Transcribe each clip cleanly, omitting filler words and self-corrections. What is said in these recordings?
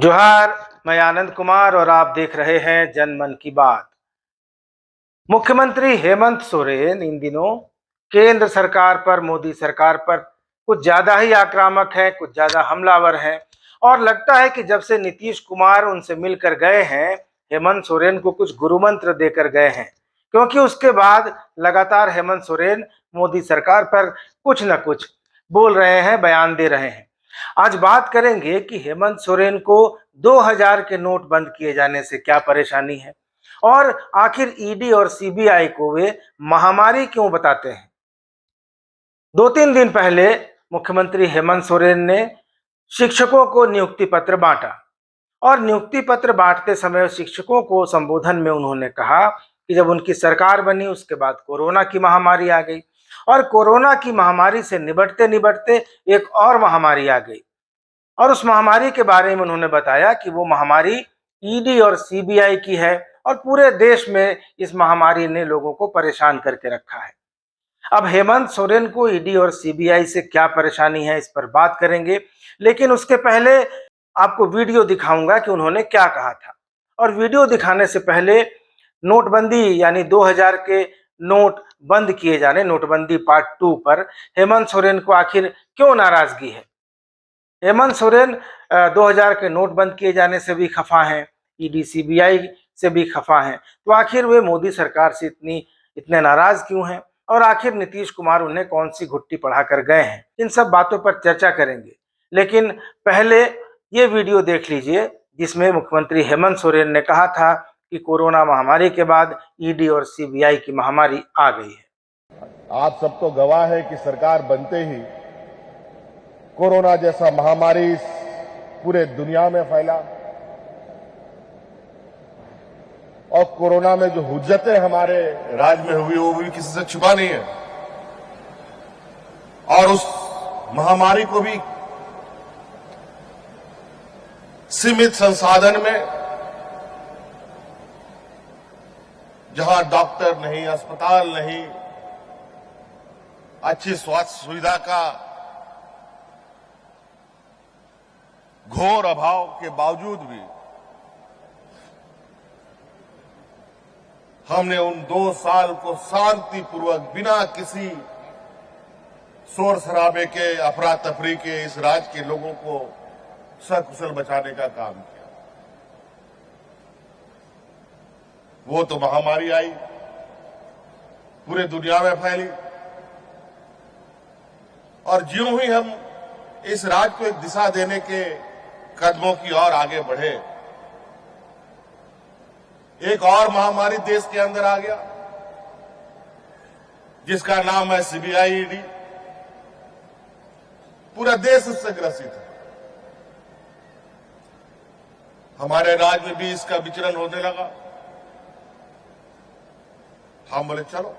जोहार, मैं आनंद कुमार और आप देख रहे हैं जनमन की बात। मुख्यमंत्री हेमंत सोरेन इन दिनों केंद्र सरकार पर, मोदी सरकार पर कुछ ज्यादा ही आक्रामक हैं, कुछ ज्यादा हमलावर हैं और लगता है कि जब से नीतीश कुमार उनसे मिलकर गए हैं, हेमंत सोरेन को कुछ गुरुमंत्र देकर गए हैं, क्योंकि उसके बाद लगातार हेमंत सोरेन मोदी सरकार पर कुछ न कुछ बोल रहे हैं, बयान दे रहे हैं। आज बात करेंगे कि हेमंत सोरेन को 2000 के नोट बंद किए जाने से क्या परेशानी है और आखिर ईडी और सीबीआई को वे महामारी क्यों बताते हैं। 2-3 दिन पहले मुख्यमंत्री हेमंत सोरेन ने शिक्षकों को नियुक्ति पत्र बांटा और नियुक्ति पत्र बांटते समय शिक्षकों को संबोधन में उन्होंने कहा कि जब उनकी सरकार बनी उसके बाद कोरोना की महामारी आ गई और कोरोना की महामारी से निपटते निपटते एक और महामारी आ गई और उस महामारी के बारे में उन्होंने बताया कि वो महामारी ईडी और सीबीआई की है और पूरे देश में इस महामारी ने लोगों को परेशान करके रखा है। अब हेमंत सोरेन को ईडी और सीबीआई से क्या परेशानी है, इस पर बात करेंगे, लेकिन उसके पहले आपको वीडियो दिखाऊंगा कि उन्होंने क्या कहा था। और वीडियो दिखाने से पहले नोटबंदी यानी 2000 के नोट बंद किए जाने, नोटबंदी पार्ट 2 पर हेमंत सोरेन को आखिर क्यों नाराजगी है। हेमंत सोरेन 2000 के नोट बंद किए जाने से भी खफा हैं, ईडी सीबीआई से भी खफा हैं, तो आखिर वे मोदी सरकार से इतने नाराज क्यों हैं और आखिर नीतीश कुमार उन्हें कौन सी घुट्टी पढ़ा कर गए हैं। इन सब बातों पर चर्चा करेंगे, लेकिन पहले ये वीडियो देख लीजिए जिसमें मुख्यमंत्री हेमंत सोरेन ने कहा था कि कोरोना महामारी के बाद ईडी और सीबीआई की महामारी आ गई है। आप सब तो गवाह है कि सरकार बनते ही कोरोना जैसा महामारी पूरे दुनिया में फैला और कोरोना में जो हुज्जतें हमारे राज्य में हुई वो भी किसी से छुपा नहीं है और उस महामारी को भी सीमित संसाधन में, जहां डॉक्टर नहीं, अस्पताल नहीं, अच्छी स्वास्थ्य सुविधा का घोर अभाव के बावजूद भी हमने उन 2 साल को शांतिपूर्वक बिना किसी शोर शराबे के, अफरा तफरी के इस राज्य के लोगों को सकुशल बचाने का काम किया। वो तो महामारी आई, पूरे दुनिया में फैली और ज्यों ही हम इस राज्य को एक दिशा देने के कदमों की ओर आगे बढ़े, एक और महामारी देश के अंदर आ गया जिसका नाम है सीबीआई, ईडी। पूरा देश इससे ग्रसित है। हमारे राज्य में भी इसका विचरण होने लगा। हम बोले चलो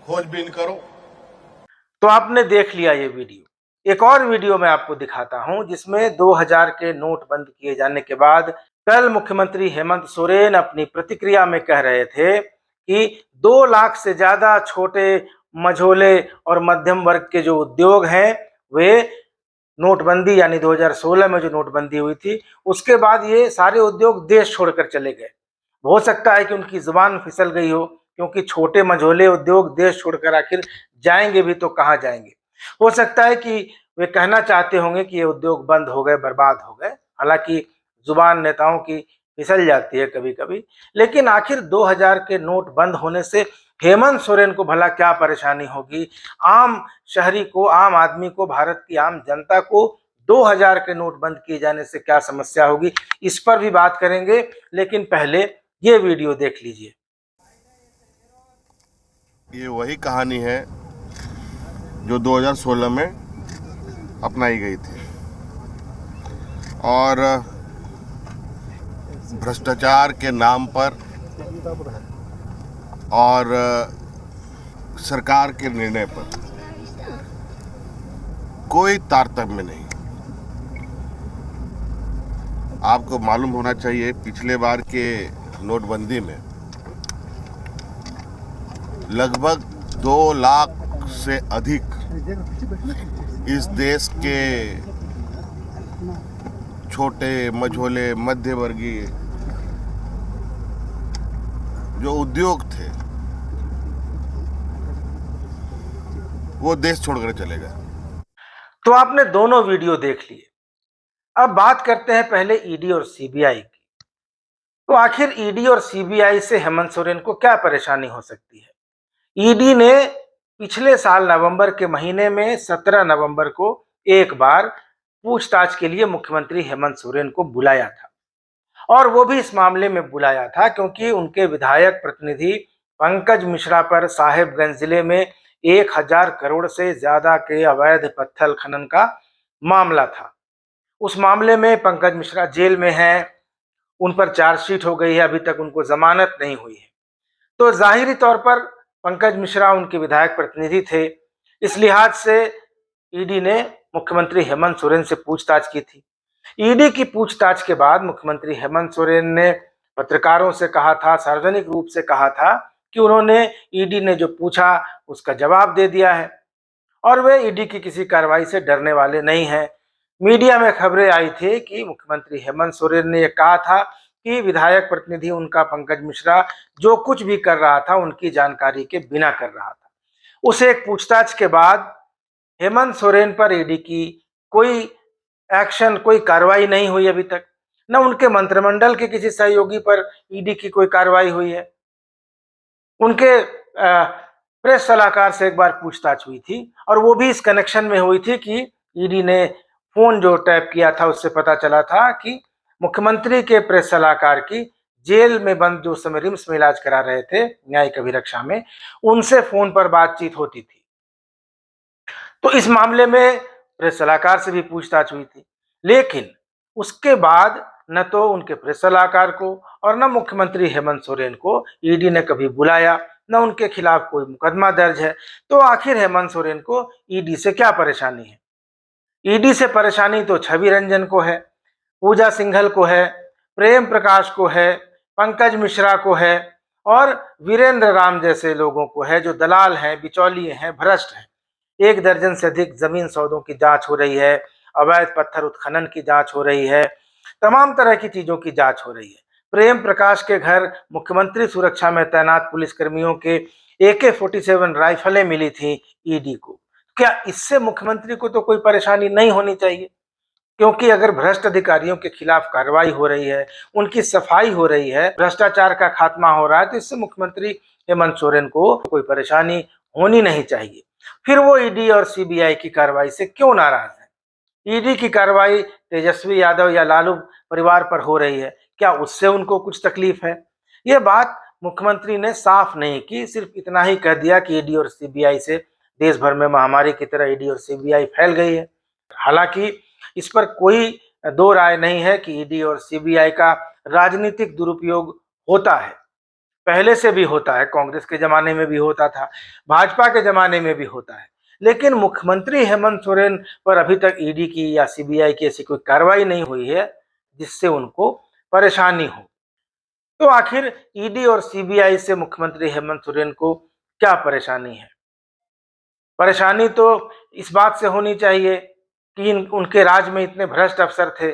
खोजबीन करो। तो आपने देख लिया ये वीडियो। एक और वीडियो मैं आपको दिखाता हूं जिसमें 2000 के नोट बंद किए जाने के बाद कल मुख्यमंत्री हेमंत सोरेन अपनी प्रतिक्रिया में कह रहे थे कि 2 लाख से ज्यादा छोटे, मझोले और मध्यम वर्ग के जो उद्योग हैं वे नोटबंदी यानी 2016 में जो नोटबंदी हुई थी उसके बाद ये सारे उद्योग देश छोड़कर चले गए। हो सकता है कि उनकी जुबान फिसल गई हो, क्योंकि छोटे मझोले उद्योग देश छोड़कर आखिर जाएंगे भी तो कहाँ जाएंगे। हो सकता है कि वे कहना चाहते होंगे कि ये उद्योग बंद हो गए, बर्बाद हो गए। हालांकि जुबान नेताओं की फिसल जाती है कभी कभी, लेकिन आखिर 2000 के नोट बंद होने से हेमंत सोरेन को भला क्या परेशानी होगी। आम शहरी को, आम आदमी को, भारत की आम जनता को 2000 के नोट बंद किए जाने से क्या समस्या होगी, इस पर भी बात करेंगे। लेकिन पहले ये वीडियो देख लीजिए। ये वही कहानी है जो 2016 में अपनाई गई थी और भ्रष्टाचार के नाम पर और सरकार के निर्णय पर कोई तारतम्य नहीं। आपको मालूम होना चाहिए पिछले बार के नोटबंदी में लगभग 2 लाख से अधिक इस देश के छोटे मझोले मध्य वर्गीय जो उद्योग थे वो देश छोड़कर चले गए। तो आपने दोनों वीडियो देख लिए। अब बात करते हैं पहले ईडी और सीबीआई की। तो आखिर ईडी और सीबीआई से हेमंत सोरेन को क्या परेशानी हो सकती है? ईडी ने पिछले साल नवंबर के महीने में 17 नवंबर को एक बार पूछताछ के लिए मुख्यमंत्री हेमंत सोरेन को बुलाया था, और वो भी इस मामले में बुलाया था क्योंकि उनके विधायक प्रतिनिधि पंकज मिश्रा पर साहेबगंज जिले में 1000 करोड़ से ज्यादा के अवैध पत्थर खनन का मामला था। उस मामले में पंकज मिश्रा जेल में हैं, उन पर चार्जशीट हो गई है, अभी तक उनको जमानत नहीं हुई है। तो जाहिरी तौर पर पंकज मिश्रा उनके विधायक प्रतिनिधि थे। इस लिहाज से ईडी ने मुख्यमंत्री हेमंत सोरेन से पूछताछ की थी। ईडी की पूछताछ के बाद मुख्यमंत्री हेमंत सोरेन ने पत्रकारों से कहा था, सार्वजनिक रूप से कहा था कि उन्होंने ईडी ने जो पूछा उसका जवाब दे दिया है और वे ईडी की किसी कार्रवाई से डरने वाले नहीं हैं। मीडिया में खबरें आई थी कि मुख्यमंत्री हेमंत सोरेन ने यह कहा था कि विधायक प्रतिनिधि उनका पंकज मिश्रा जो कुछ भी कर रहा था उनकी जानकारी के बिना कर रहा था। उस एक पूछताछ के बाद हेमंत सोरेन पर ईडी की कोई एक्शन, कोई कार्रवाई नहीं हुई अभी तक। न उनके मंत्रिमंडल के किसी सहयोगी पर ईडी की कोई कार्रवाई हुई है। उनके प्रेस सलाहकार से एक बार पूछताछ हुई थी और वो भी इस कनेक्शन में हुई थी कि ईडी ने फोन जो टैप किया था उससे पता चला था कि मुख्यमंत्री के प्रेस सलाहकार की जेल में बंद जो समय रिम्स में इलाज करा रहे थे न्यायिक अभिरक्षा में, उनसे फोन पर बातचीत होती थी। तो इस मामले में प्रेस सलाहकार से भी पूछताछ हुई थी, लेकिन उसके बाद न तो उनके प्रेस सलाहकार को और न मुख्यमंत्री हेमंत सोरेन को ईडी ने कभी बुलाया, न उनके खिलाफ कोई मुकदमा दर्ज है। तो आखिर हेमंत सोरेन को ईडी से क्या परेशानी है? ईडी से परेशानी तो छवि रंजन को है, पूजा सिंघल को है, प्रेम प्रकाश को है, पंकज मिश्रा को है और वीरेंद्र राम जैसे लोगों को है जो दलाल हैं, बिचौलिए हैं, भ्रष्ट हैं। 1 दर्जन से अधिक जमीन सौदों की जांच हो रही है, अवैध पत्थर उत्खनन की जांच हो रही है, तमाम तरह की चीजों की जांच हो रही है। प्रेम प्रकाश के घर मुख्यमंत्री सुरक्षा में तैनात पुलिसकर्मियों के AK-47 राइफलें मिली थी ईडी को। क्या इससे मुख्यमंत्री को तो कोई परेशानी नहीं होनी चाहिए? क्योंकि अगर भ्रष्ट अधिकारियों के खिलाफ कार्रवाई हो रही है, उनकी सफाई हो रही है, भ्रष्टाचार का खात्मा हो रहा है, तो इससे मुख्यमंत्री हेमंत सोरेन को कोई परेशानी होनी नहीं चाहिए। फिर वो ईडी और सीबीआई की कार्रवाई से क्यों नाराज है? ईडी की कार्रवाई तेजस्वी यादव या लालू परिवार पर हो रही है, क्या उससे उनको कुछ तकलीफ है? ये बात मुख्यमंत्री ने साफ नहीं की, सिर्फ इतना ही कह दिया कि ईडी और सीबीआई से देश भर में महामारी की तरह ईडी और सीबीआई फैल गई है। हालांकि इस पर कोई दो राय नहीं है कि ईडी और सीबीआई का राजनीतिक दुरुपयोग होता है, पहले से भी होता है, कांग्रेस के जमाने में भी होता था, भाजपा के जमाने में भी होता है। लेकिन मुख्यमंत्री हेमंत सोरेन पर अभी तक ईडी की या सीबीआई की ऐसी कोई कार्रवाई नहीं हुई है जिससे उनको परेशानी हो। तो आखिर ईडी और सीबीआई से मुख्यमंत्री हेमंत सोरेन को क्या परेशानी है? परेशानी तो इस बात से होनी चाहिए कि उनके राज में इतने भ्रष्ट अफसर थे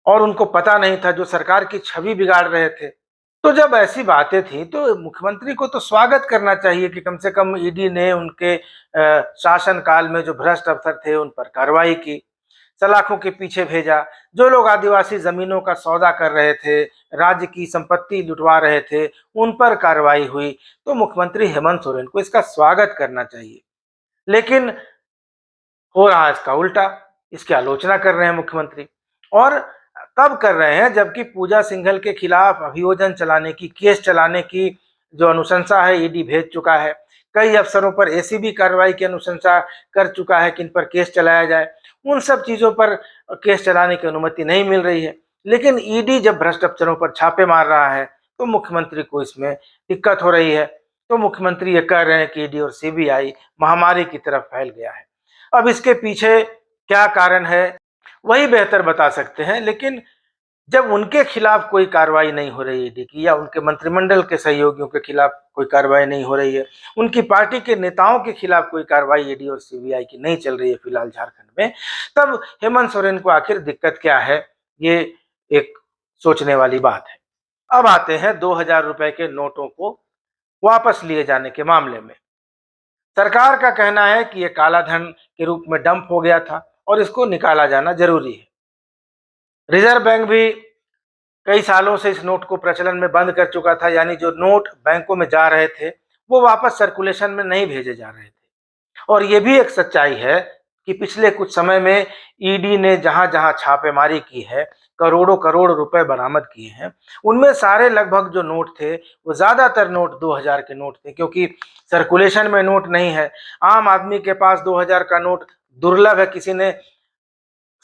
और उनको पता नहीं था, जो सरकार की छवि बिगाड़ रहे थे। तो जब ऐसी बातें थी तो मुख्यमंत्री को तो स्वागत करना चाहिए कि कम से कम ईडी ने उनके शासन काल में जो भ्रष्ट अफसर थे उन पर कार्रवाई की, सलाखों के पीछे भेजा। जो लोग आदिवासी जमीनों का सौदा कर रहे थे, राज्य की संपत्ति लुटवा रहे थे, उन पर कार्रवाई हुई। तो मुख्यमंत्री हेमंत सोरेन को इसका स्वागत करना चाहिए। लेकिन हो रहा है इसका उल्टा, इसकी आलोचना कर रहे हैं मुख्यमंत्री, और तब कर रहे हैं जबकि पूजा सिंघल के खिलाफ अभियोजन चलाने की, केस चलाने की जो अनुशंसा है ईडी भेज चुका है। कई अफसरों पर एसीबी कार्रवाई की अनुशंसा कर चुका है कि इन पर केस चलाया जाए। उन सब चीजों पर केस चलाने की अनुमति नहीं मिल रही है। लेकिन ईडी जब भ्रष्ट अफसरों पर छापे मार रहा है तो मुख्यमंत्री को इसमें दिक्कत हो रही है। तो मुख्यमंत्री ये कह रहे हैं कि ईडी और सीबीआई महामारी की तरफ फैल गया है। अब इसके पीछे क्या कारण है वही बेहतर बता सकते हैं, लेकिन जब उनके खिलाफ कोई कार्रवाई नहीं हो रही ईडी की, या उनके मंत्रिमंडल के सहयोगियों के खिलाफ कोई कार्रवाई नहीं हो रही है, उनकी पार्टी के नेताओं के खिलाफ कोई कार्रवाई ईडी और सीबीआई की नहीं चल रही है फिलहाल झारखंड में, तब हेमंत सोरेन को आखिर दिक्कत क्या है, ये एक सोचने वाली बात है। अब आते हैं 2000 रुपए के नोटों को वापस लिए जाने के मामले में। सरकार का कहना है कि यह काला धन के रूप में डंप हो गया था और इसको निकाला जाना जरूरी है। रिजर्व बैंक भी कई सालों से इस नोट को प्रचलन में बंद कर चुका था, यानी जो नोट बैंकों में जा रहे थे वो वापस सर्कुलेशन में नहीं भेजे जा रहे थे। और ये भी एक सच्चाई है कि पिछले कुछ समय में ईडी ने जहां जहां छापेमारी की है, करोड़ों करोड़ रुपए बरामद किए हैं, उनमें सारे लगभग जो नोट थे वो ज्यादातर नोट 2000 के नोट थे, क्योंकि सर्कुलेशन में नोट नहीं है। आम आदमी के पास 2000 का नोट दुर्लभ है, किसी ने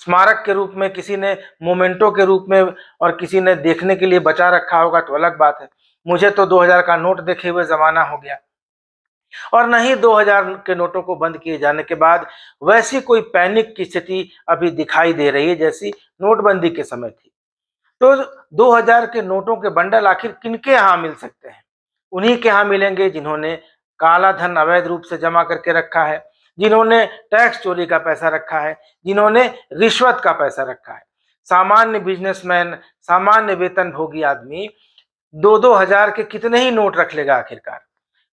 स्मारक के रूप में, किसी ने मोमेंटो के रूप में, और किसी ने देखने के लिए बचा रखा होगा तो अलग बात है। मुझे तो 2000 का नोट देखे हुए जमाना हो गया। और नहीं 2000 के नोटों को बंद किए जाने के बाद वैसी कोई पैनिक की स्थिति अभी दिखाई दे रही है जैसी नोटबंदी के समय थी। तो 2000 के नोटों के बंडल आखिर किनके यहाँ मिल सकते हैं? उन्हीं के यहाँ मिलेंगे जिन्होंने काला धन अवैध रूप से जमा करके रखा है, जिन्होंने टैक्स चोरी का पैसा रखा है, जिन्होंने रिश्वत का पैसा रखा है। सामान्य बिजनेसमैन, सामान्य वेतनभोगी आदमी 2-2 हजार के कितने ही नोट रख लेगा आखिरकार?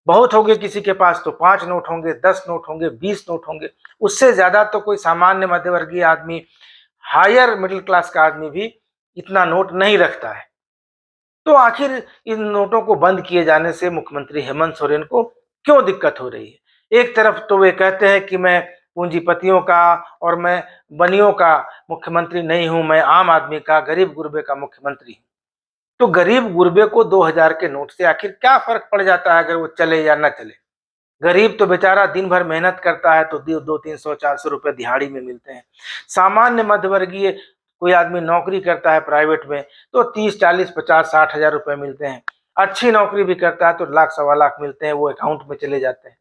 बहुत होंगे किसी के पास तो 5 नोट होंगे, 10 नोट होंगे, 20 नोट होंगे। उससे ज्यादा तो कोई सामान्य मध्यवर्गीय आदमी, हायर मिडिल क्लास का आदमी भी इतना नोट नहीं रखता है। तो आखिर इन नोटों को बंद किए जाने से मुख्यमंत्री हेमंत सोरेन को क्यों दिक्कत हो रही है? एक तरफ तो वे कहते हैं कि मैं पूंजीपतियों का और मैं बनियों का मुख्यमंत्री नहीं हूं, मैं आम आदमी का, गरीब गुरबे का मुख्यमंत्री हूं। तो गरीब गुरबे को 2000 के नोट से आखिर क्या फर्क पड़ जाता है अगर वो चले या ना चले? गरीब तो बेचारा दिन भर मेहनत करता है तो 200-300-400 रुपए दिहाड़ी में मिलते हैं। सामान्य मध्यवर्गीय कोई आदमी नौकरी करता है प्राइवेट में तो 30-40-50-60 हजार रुपए मिलते हैं। अच्छी नौकरी भी करता है तो लाख सवा लाख मिलते हैं, वो अकाउंट में चले जाते हैं।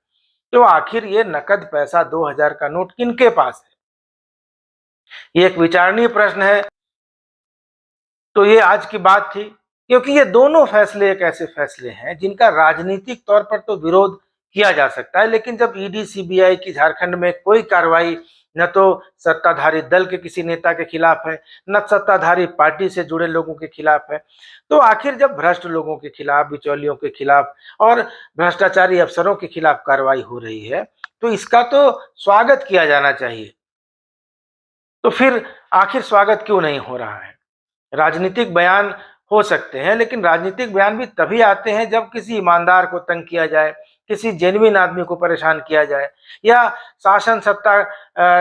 तो आखिर ये नकद पैसा 2000 का नोट किनके पास है? ये एक विचारणीय प्रश्न है। तो ये आज की बात थी, क्योंकि ये दोनों फैसले एक ऐसे फैसले हैं जिनका राजनीतिक तौर पर तो विरोध किया जा सकता है, लेकिन जब ईडी सीबीआई की झारखंड में कोई कार्रवाई न तो सत्ताधारी दल के किसी नेता के खिलाफ है, न सत्ताधारी पार्टी से जुड़े लोगों के खिलाफ है, तो आखिर जब भ्रष्ट लोगों के खिलाफ, बिचौलियों के खिलाफ और भ्रष्टाचारी अफसरों के खिलाफ कार्रवाई हो रही है तो इसका तो स्वागत किया जाना चाहिए। तो फिर आखिर स्वागत क्यों नहीं हो रहा है? राजनीतिक बयान हो सकते हैं, लेकिन राजनीतिक बयान भी तभी आते हैं जब किसी ईमानदार को तंग किया जाए, किसी जेन्युइन आदमी को परेशान किया जाए, या शासन सत्ता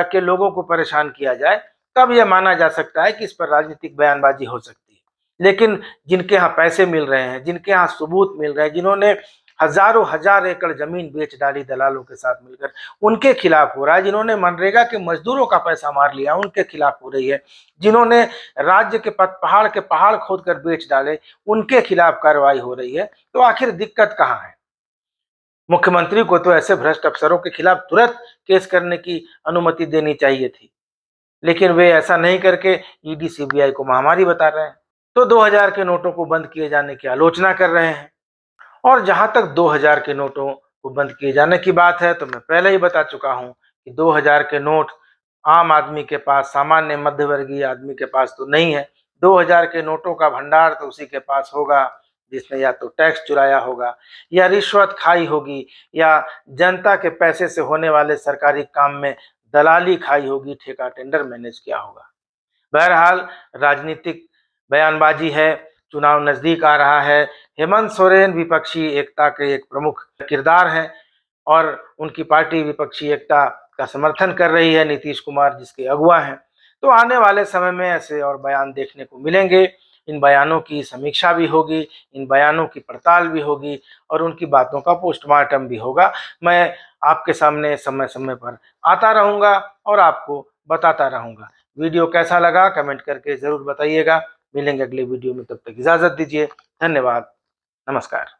के लोगों को परेशान किया जाए, तब यह माना जा सकता है कि इस पर राजनीतिक बयानबाजी हो सकती है। लेकिन जिनके यहाँ पैसे मिल रहे हैं, जिनके यहाँ सबूत मिल रहे हैं, जिन्होंने हजारों हजार एकड़ जमीन बेच डाली दलालों के साथ मिलकर, उनके खिलाफ हो रहा है। जिन्होंने मनरेगा के मजदूरों का पैसा मार लिया, उनके खिलाफ हो रही है। जिन्होंने राज्य के पहाड़ खोद कर बेच डाले, उनके खिलाफ कार्रवाई हो रही है। तो आखिर दिक्कत कहाँ है? मुख्यमंत्री को तो ऐसे भ्रष्ट अफसरों के खिलाफ तुरंत केस करने की अनुमति देनी चाहिए थी, लेकिन वे ऐसा नहीं करके ईडी सीबीआई को महामारी बता रहे हैं। तो 2000 के नोटों को बंद किए जाने की आलोचना कर रहे हैं। और जहां तक 2000 के नोटों को बंद किए जाने की बात है, तो मैं पहले ही बता चुका हूं कि 2000 के नोट आम आदमी के पास, सामान्य मध्यवर्गीय आदमी के पास तो नहीं है। 2000 के नोटों का भंडार तो उसी के पास होगा जिसने या तो टैक्स चुराया होगा, या रिश्वत खाई होगी, या जनता के पैसे से होने वाले सरकारी काम में दलाली खाई होगी, ठेका टेंडर मैनेज किया होगा। बहरहाल राजनीतिक बयानबाजी है, चुनाव नजदीक आ रहा है। हेमंत सोरेन विपक्षी एकता के एक प्रमुख किरदार हैं और उनकी पार्टी विपक्षी एकता का समर्थन कर रही है, नीतीश कुमार जिसके अगुवा हैं। तो आने वाले समय में ऐसे और बयान देखने को मिलेंगे। इन बयानों की समीक्षा भी होगी, इन बयानों की पड़ताल भी होगी और उनकी बातों का पोस्टमार्टम भी होगा। मैं आपके सामने समय समय पर आता रहूंगा और आपको बताता रहूंगा। वीडियो कैसा लगा कमेंट करके जरूर बताइएगा। मिलेंगे अगले वीडियो में, तब तक इजाजत दीजिए। धन्यवाद, नमस्कार।